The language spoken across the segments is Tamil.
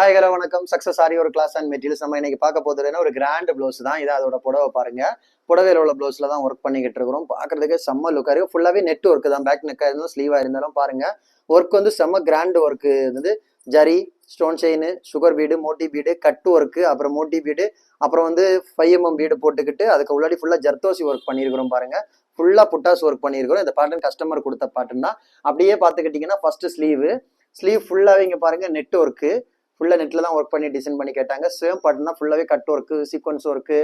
ஹாய் ஹலோ வணக்கம். சக்சஸ் ஆரி ஒரு கிளாஸ் அண்ட் மெட்டீரியல்ஸ். நம்ம இன்னைக்கு பார்க்க போதுன்னா ஒரு கிராண்ட் ப்ளவுஸ் தான். இதான் அதோட புடவை பாருங்க. புடவையில உள்ள ப்ளவுஸ்ல தான் ஒர்க் பண்ணிக்கிட்டு இருக்கிறோம். பார்க்கறதுக்கு செம்ம லுக்கா இருக்கு. ஃபுல்லாவே நெட் ஒர்க் தான். பேக் நெக்கா இருந்தாலும் ஸ்லீவா இருந்தாலும் பாருங்க. ஒர்க் வந்து செம்ம கிராண்ட் ஒர்க். வந்து zari, stone chain, sugar bead, moti bead, கட்டு ஒர்க்கு, அப்புறம் மோட்டி பீடு, அப்புறம் வந்து 5mm பீடு போட்டுக்கிட்டு அதுக்கு உள்ளாடி ஃபுல்லா ஜர்தோசி ஒர்க் பண்ணியிருக்கிறோம் பாருங்க. ஃபுல்லா புட்டாஸ் ஒர்க் பண்ணியிருக்கிறோம். இந்த பேட்டர்ன் கஸ்டமர் கொடுத்த பேட்டர்ன் தான். அப்படியே பார்த்துக்கிட்டிங்கன்னா ஃபர்ஸ்ட் ஸ்லீவ் ஃபுல்லாவே இங்க பாருங்க நெட் ஒர்க்கு. ஃபுல்லா நெட்ல தான் ஒர்க் பண்ணி டிசைன் பண்ணி கேட்டாங்க. சேம் பாட்டுனா ஃபுல்லாவே cut work, sequence work,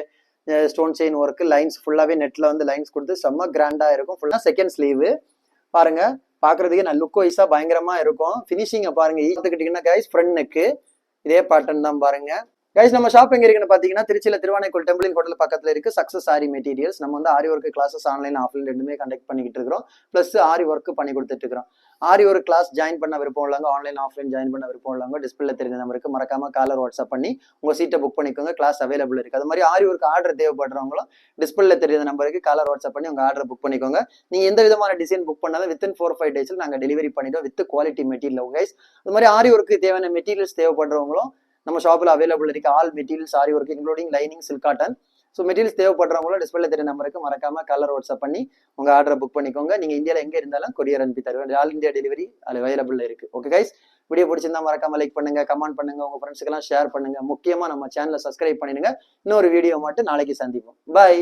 stone chain work, lines ஃபுல்லாவே நெட்ல வந்து லைன்ஸ் கொடுத்து செம்ம கிராண்டா இருக்கும். ஃபுல்லா செகண்ட் ஸ்லீவ் பாருங்க. பாக்குறதுக்கு நான் லுக் வைஸா பயங்கரமா இருக்கும். பினிஷிங்க பாருங்க. பார்த்துக்கிட்டீங்கன்னா கைஸ் ஃப்ரண்ட் நெக்கு இதே பேட்டர்ன் தான் பாருங்க. கைஸ் நம்ம ஷாப் எங்க இருக்குன்னு பாத்தீங்கன்னா திருச்சியில திருவானைக்கோள் டெம்பிளின் ஹோட்டல் பக்கத்துல இருக்கு. சக்சஸ் ஆரி மெட்டீரியல்ஸ். நம்ம வந்து ஆரி ஒர்க் கிளாஸஸ் ஆன்லைன் ஆஃப்லைன் ரெண்டுமே கண்டக்ட் பண்ணிக்கிட்டு இருக்கிறோம். பிளஸ் ஆரி ஒர்க் பண்ணி கொடுத்துட்டு இருக்கிறோம். ஆரி ஒரு கிளாஸ் ஜாயின் பண்ண விருப்பம் உள்ளவங்க, ஆன்லைன் ஆஃப்லைன் ஜாயின் பண்ண விருப்பம் உள்ளவங்க டிஸ்பிளே தெரிஞ்ச நம்பருக்கு மறக்காம காலர் வாட்ஸ்அப் பண்ணி உங்க சீட்டை புக் பண்ணிக்கோங்க. கிளாஸ் அவைலபிள் இருக்கு. அது மாதிரி ஆரி ஒர்க் ஆர்டர் தேவைப்படுறவங்களும் டிஸ்பிளே தெரிஞ்ச நம்பருக்கு காலர் வாட்ஸ்அப் பண்ணி உங்க ஆர்டர் புக் பண்ணிக்கோங்க. நீங்க எந்த விதமான டிசைன் புக் பண்ணாலும் வித்தின் 4-5 டேஸ்ல நாங்க டெலிவரி பண்ணிடுவோம் வித் குவாலிட்டி மெட்டீரியல் கைஸ். அது மாதிரி ஆரி ஒர்க்கு தேவையான மெட்டீரியல்ஸ் தேவைப்படுறவங்களும் நம்ம ஷாப்ல அவைலபிள் இருக்கு. All materials aari work including lining, silk cotton. So materials தேவைப்படுறவங்களும் டிஸ்பிளே தெரிய நம்பருக்கு மறக்காம கலர் வாட்ஸ்அப் பண்ணி உங்க ஆர்டரை புக் பண்ணிக்கோங்க. நீங்க இந்தியாவில் எங்க இருந்தாலும் கொரியர் அனுப்பி தருவேன். ஆல் இந்தியா டெலிவரி அது அவைலபிள் இருக்கு. ஓகே கைஸ், வீடியோ பிடிச்சிருந்தா மறக்காம லைக் பண்ணுங்க, கமெண்ட் பண்ணுங்க, உங்க ஃப்ரெண்ட்ஸுக்கெல்லாம் ஷேர் பண்ணுங்க. முக்கியமா நம்ம சேனலை சப்ஸ்கிரைப் பண்ணிடுங்க. இன்னொரு வீடியோ மட்டும் நாளைக்கு சந்திப்போம். பாய்.